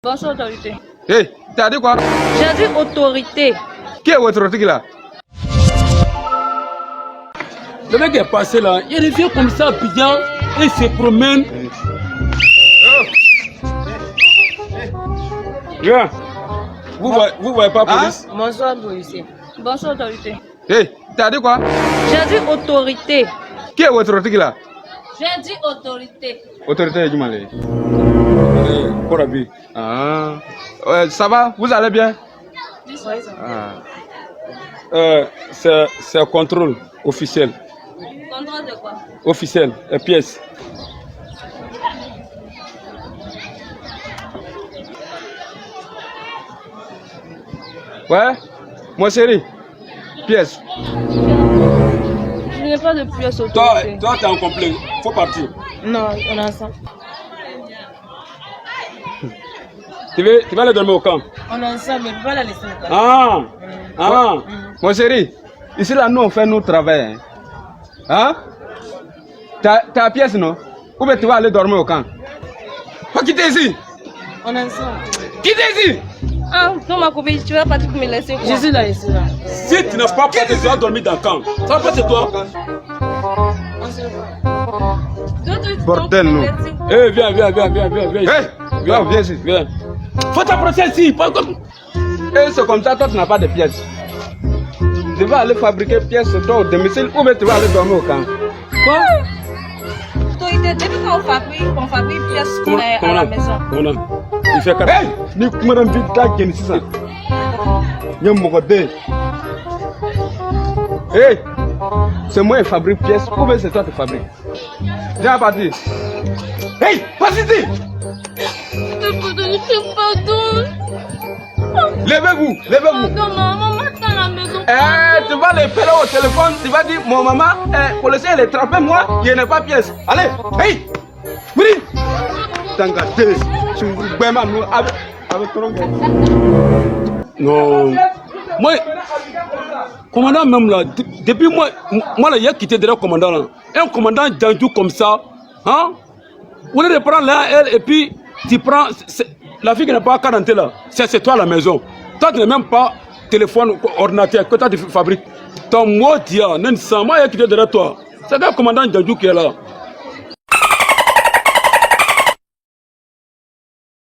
Bonjour, autorité. Hé, t'as dit quoi? J'ai dit autorité. Qui est votre autorité là? Le mec est passé là, il revient comme ça, Abidjan, et il se promène. Viens. Vous voyez pas la police? Bonjour, policier. Bonjour, autorité. Hé, t'as dit quoi? J'ai dit autorité. Qui est votre autorité là? J'ai dit autorité. Autorité du Mali. Korabi. Ah. Ouais, ça va? Vous allez bien? Ah. C'est un contrôle officiel. Contrôle de quoi? Officiel, pièce. Ouais? Mon chéri. Pièce. Je n'ai pas de pièce autorité. Toi, t'es en complet. Faut partir. Non, on est ensemble. Tu vas aller dormir au camp. On est ensemble, mais je ne peux pas la laisser au camp. Ah! Mon chéri. Ici là, nous on fait notre travail. Hein? T'as la pièce non? Ou bien tu vas aller dormir au camp? Pas quitter ici! On est ensemble. Quitter ici! Ah, non, ma copine, tu vas partir pour me laisser quoi? Je suis là, ici, là. Si tu n'as pas parti, tu vas dormir dans le camp. Ça va pas, c'est toi. On se voit. Bordel, non. Eh, viens. Hé! Viens ici. Viens. Faut t'approcher ici. Pas comme... Et c'est comme ça, toi tu n'as pas de pièces. Tu vas aller fabriquer pièces toi au domicile ou bien tu vas aller dormir au camp. Quoi? Autorité, depuis qu'on fabrique pièces à la maison. Comment? Il fait 4. Hey! Ni kumaran bita geni sisan. Nyam mogodé. Hey! C'est moi qui fabrique pièces ou bien c'est toi qui fabrique? Viens partir. Hey! Passe ici! Pardon. Levez-vous! Pardon, maman m'attend à la maison. Tu vas les faire au téléphone, tu vas dire mon maman, policier, elle est trempée, moi, il n'y a pas pièce. Allez! Hey! Oui! Tangaté! Non. Moi, commandant même là, depuis moi là, il a quitté derrière le commandant là. Un commandant d'Andjou comme ça, hein? On le prend là, elle, et puis tu prends, la fille qui n'a pas 40 là, c'est toi à la maison. Toi, tu n'as même pas téléphone, ordinateur, que toi tu fabriques. Ton mot, moi, il a quitté derrière toi. C'est un commandant d'Andjou qui est là.